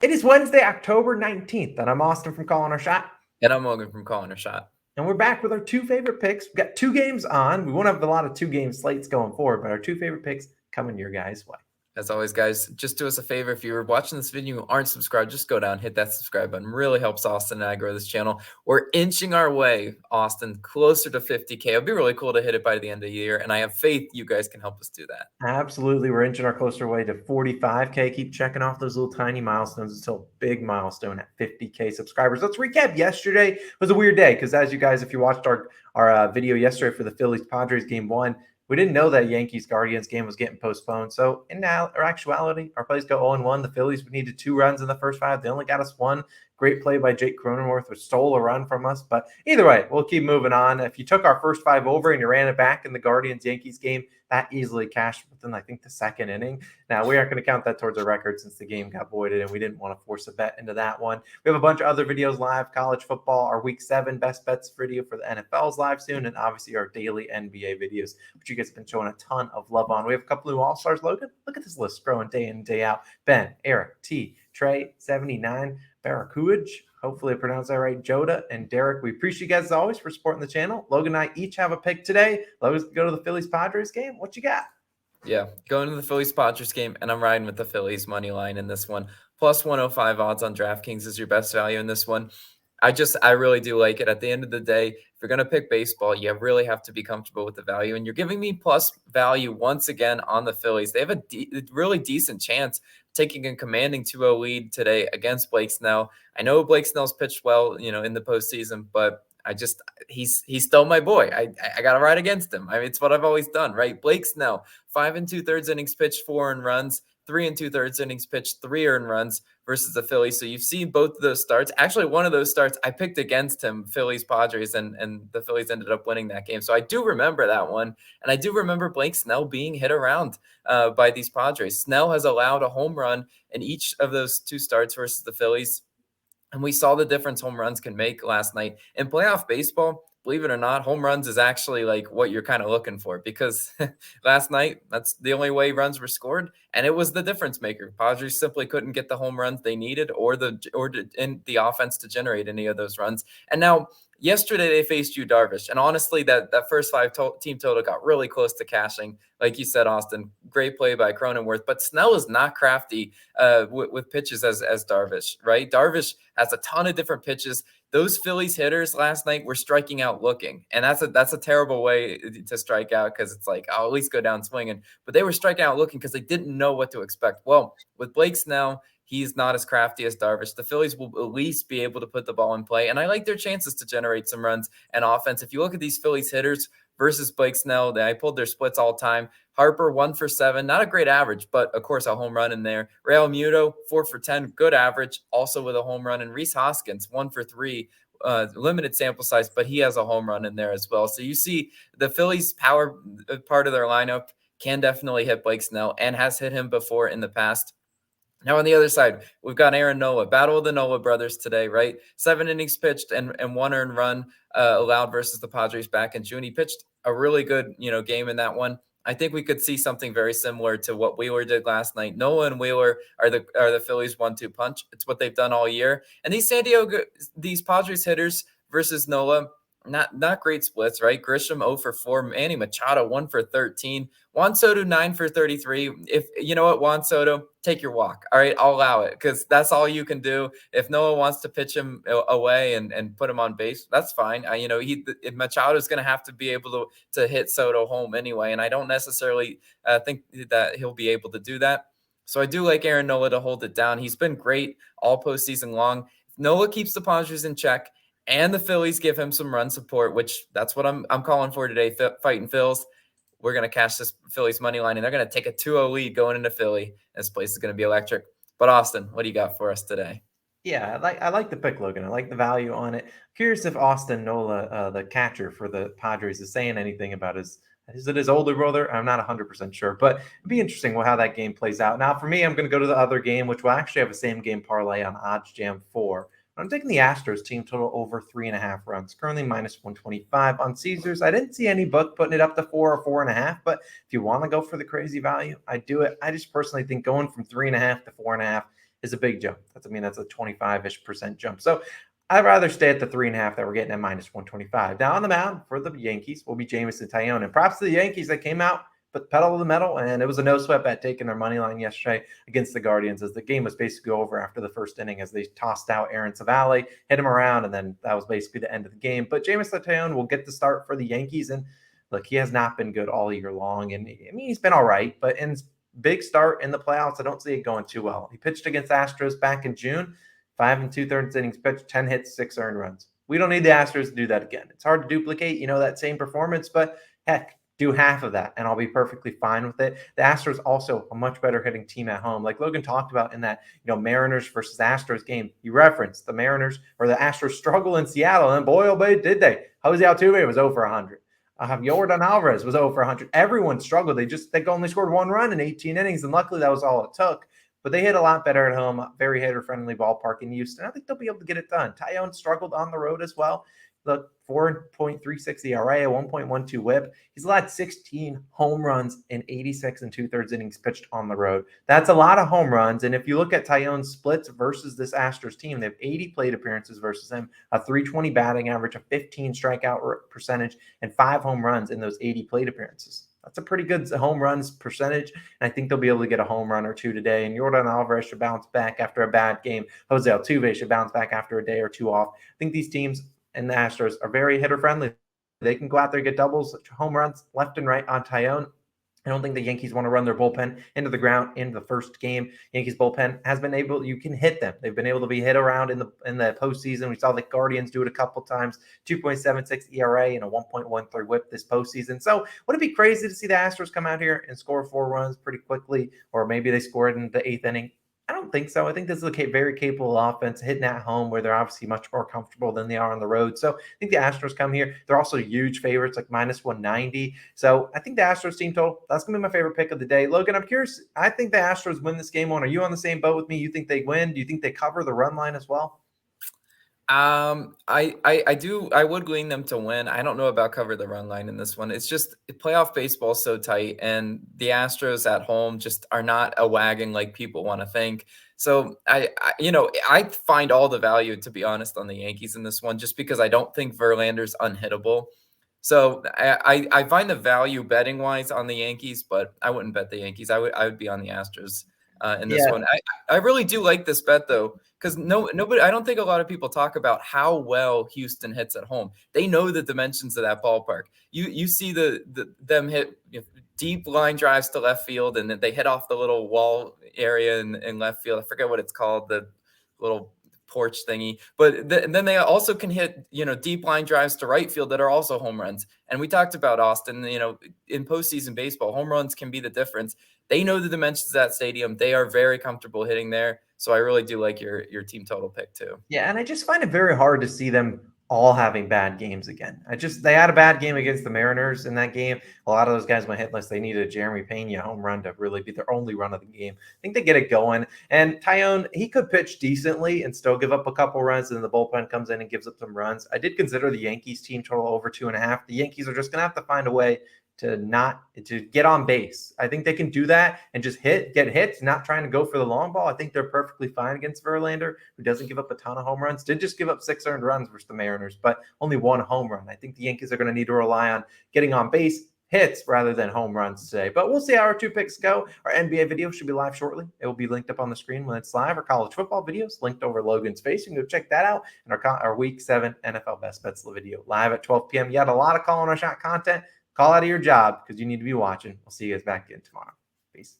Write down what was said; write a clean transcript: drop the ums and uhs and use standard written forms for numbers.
It is Wednesday, October 19th, and I'm Austin from Calling Our Shot. And I'm Logan from Calling Our Shot. And we're back with our two favorite picks. We've got two games on. We won't have a lot of two-game slates going forward, but our two favorite picks coming your guys' way. As always, guys, just do us a favor. If you're watching this video and aren't subscribed, just go down, hit that subscribe button. Really helps Austin and I grow this channel. We're inching our way, Austin, closer to 50K. It'll be really cool to hit it by the end of the year, and I have faith you guys can help us do that. Absolutely. We're inching our closer way to 45K. Keep checking off those little tiny milestones until a big milestone at 50K subscribers. Let's recap. Yesterday was a weird day because, as you guys, if you watched our video yesterday for the Phillies Padres game 1, we didn't know that Yankees Guardians game was getting postponed. So in actuality, our plays go 0-1. The Phillies needed 2 runs in the first 5. They only got us 1. Great play by Jake Cronenworth, which stole a run from us. But either way, we'll keep moving on. If you took our first 5 over and you ran it back in the Guardians-Yankees game, that easily cashed within, I think, the second inning. Now, we aren't going to count that towards our record since the game got voided, and we didn't want to force a bet into that one. We have a bunch of other videos live, college football, our Week 7 best bets video for the NFL is live soon, and obviously our daily NBA videos, which you guys have been showing a ton of love on. We have a couple new All-Stars, Logan. Look at this list growing day in, day out. Ben, Eric, T, Trey, 79, Barakuage, hopefully I pronounced that right, Joda, and Derek. We appreciate you guys as always for supporting the channel. Logan and I each have a pick today. Let's go to the Phillies-Padres game. What you got? Yeah, going to the Phillies-Padres game, and I'm riding with the Phillies money line in this one. Plus 105 odds on DraftKings is your best value in this one. I really do like it. At the end of the day, if you're going to pick baseball, you really have to be comfortable with the value. And you're giving me plus value once again on the Phillies. They have a really decent chance taking a commanding 2-0 lead today against Blake Snell. I know Blake Snell's pitched well, in the postseason, but he's still my boy. I got to ride against him. I mean, it's what I've always done, right? Blake Snell, 5 2/3 innings pitched, 4 earned runs. 3 2/3 innings pitched, 3 earned runs versus the Phillies. So you've seen both of those starts. Actually, one of those starts I picked against him, Phillies Padres, and the Phillies ended up winning that game. So I do remember that one, and I do remember Blake Snell being hit around by these Padres. Snell has allowed a home run in each of those 2 starts versus the Phillies. And we saw the difference home runs can make last night. In playoff baseball, believe it or not, home runs is actually like what you're kind of looking for, because last night, that's the only way runs were scored, and it was the difference maker. Padres simply couldn't get the home runs they needed or the offense to generate any of those runs. And now, yesterday they faced Yu Darvish, and honestly, that first 5 team total got really close to cashing. Like you said, Austin, great play by Cronenworth, but Snell is not crafty with pitches as Darvish, right? Darvish has a ton of different pitches. Those Phillies hitters last night were striking out looking, and that's a terrible way to strike out, because it's like, I'll at least go down swinging. But they were striking out looking because they didn't know what to expect. Well, with Blake Snell, he's not as crafty as Darvish. The Phillies will at least be able to put the ball in play, and I like their chances to generate some runs and offense. If you look at these Phillies hitters versus Blake Snell, I pulled their splits all time. Harper, 1 for 7, not a great average, but of course a home run in there. Real Muto, 4 for 10, good average, also with a home run. And Rhys Hoskins, 1 for 3, limited sample size, but he has a home run in there as well. So you see the Phillies power part of their lineup can definitely hit Blake Snell and has hit him before in the past. Now, on the other side, we've got Aaron Nola. Battle of the Nola brothers today, right? 7 innings pitched and 1 earned run allowed versus the Padres back in June. He pitched a really good, game in that one. I think we could see something very similar to what Wheeler did last night. Nola and Wheeler are the Phillies 1-2 punch. It's what they've done all year. And these Padres hitters versus Nola, not great splits, right? Grisham 0 for 4, Manny Machado 1 for 13, Juan Soto 9 for 33. If you know what, Juan Soto, take your walk. All right, I'll allow it, because that's all you can do. If Noah wants to pitch him away and put him on base, that's fine. Machado is going to have to be able to hit Soto home anyway, and I don't necessarily think that he'll be able to do that. So I do like Aaron Nola to hold it down. He's been great all postseason long. If Nola keeps the Padres in check, and the Phillies give him some run support, which that's what I'm calling for today, fighting Phils. We're going to cash this Phillies money line, and they're going to take a 2-0 lead going into Philly. This place is going to be electric. But Austin, what do you got for us today? Yeah, I like the pick, Logan. I like the value on it. Curious if Austin Nola, the catcher for the Padres, is saying anything about his older brother? I'm not 100% sure, but it'd be interesting how that game plays out. Now, for me, I'm going to go to the other game, which will actually have a same game parlay on Odds Jam 4. I'm taking the Astros team total over 3.5 runs, currently minus 125 on Caesars. I didn't see any book putting it up to 4 or 4.5, but if you want to go for the crazy value, I do it. I just personally think going from 3.5 to 4.5 is a big jump. That's a 25-ish% jump. So I'd rather stay at the 3.5 that we're getting at -125. Now on the mound for the Yankees will be Jameson Taillon. And props to the Yankees that came out, put the pedal to the metal, and it was a no sweat bet taking their money line yesterday against the Guardians as the game was basically over after the first inning as they tossed out Aaron Savale, hit him around, and then that was basically the end of the game. But Jameson Taillon will get the start for the Yankees, and look, he has not been good all year long, and he's been all right, but in big start in the playoffs, I don't see it going too well. He pitched against Astros back in June, 5 2/3 innings pitched, 10 hits, 6 earned runs. We don't need the Astros to do that again. It's hard to duplicate, that same performance, but heck, do half of that, and I'll be perfectly fine with it. The Astros also a much better hitting team at home. Like Logan talked about in that, Mariners versus Astros game, you referenced the Mariners or the Astros struggle in Seattle, and boy, oh boy, did they. Jose Altuve was over 100. Yordan Alvarez was over 100. Everyone struggled. They only scored 1 run in 18 innings, and luckily that was all it took. But they hit a lot better at home, very hitter-friendly ballpark in Houston. I think they'll be able to get it done. Taillon struggled on the road as well. Look, 4.36 ERA, a 1.12 whip. He's allowed 16 home runs in 86 2/3 innings pitched on the road. That's a lot of home runs. And if you look at Taillon's splits versus this Astros team, they have 80 plate appearances versus him, a 320 batting average, a 15 strikeout percentage, and 5 home runs in those 80 plate appearances. That's a pretty good home runs percentage, and I think they'll be able to get a home run or two today. And Yordan Alvarez should bounce back after a bad game. Jose Altuve should bounce back after a day or two off. I think these teams and the Astros are very hitter-friendly. They can go out there and get doubles, home runs left and right on Taillon. I don't think the Yankees want to run their bullpen into the ground in the first game. Yankees bullpen has been able, you can hit them. They've been able to be hit around in the postseason. We saw the Guardians do it a couple times, 2.76 ERA and a 1.13 whip this postseason. So would it be crazy to see the Astros come out here and score 4 runs pretty quickly, or maybe they scored in the 8th inning? I don't think so. I think this is a very capable offense hitting at home where they're obviously much more comfortable than they are on the road. So I think the Astros come here. They're also huge favorites, like -190. So I think the Astros team total, that's going to be my favorite pick of the day. Logan, I'm curious. I think the Astros win this game one. Are you on the same boat with me? You think they win? Do you think they cover the run line as well? I would lean them to win. I don't know about cover the run line in this one. It's just playoff baseball is so tight, and the Astros at home just are not a wagon like people want to think. So I find all the value, to be honest, on the Yankees in this one, just because I don't think Verlander's unhittable. So I find the value betting wise on the Yankees, but I wouldn't bet the Yankees. I would be on the Astros in this one. I really do like this bet though, because nobody. I don't think a lot of people talk about how well Houston hits at home. They know the dimensions of that ballpark. You see them hit deep line drives to left field, and then they hit off the little wall area in left field. I forget what it's called, the little porch thingy. But then they also can hit deep line drives to right field that are also home runs. And we talked about Austin. In postseason baseball, home runs can be the difference. They know the dimensions of that stadium. They are very comfortable hitting there. So I really do like your team total pick too. Yeah, and I just find it very hard to see them all having bad games again. They had a bad game against the Mariners in that game. A lot of those guys went hitless. They needed a Jeremy Pena home run to really be their only run of the game. I think they get it going. And Taillon, he could pitch decently and still give up a couple runs, and then the bullpen comes in and gives up some runs. I did consider the Yankees team total over 2.5. The Yankees are just going to have to find a way to get on base. I think they can do that and just get hits, not trying to go for the long ball. I think they're perfectly fine against Verlander, who doesn't give up a ton of home runs. Did just give up 6 earned runs versus the Mariners, but only 1 home run. I think the Yankees are going to need to rely on getting on base hits rather than home runs today. But we'll see how our 2 picks go. Our NBA video should be live shortly. It will be linked up on the screen when it's live. Our college football videos linked over Logan's face. You can go check that out. And our Week 7 NFL Best Bets video live at 12 p.m. You had a lot of calling our shot content. Call out of your job because you need to be watching. We'll see you guys back again tomorrow. Peace.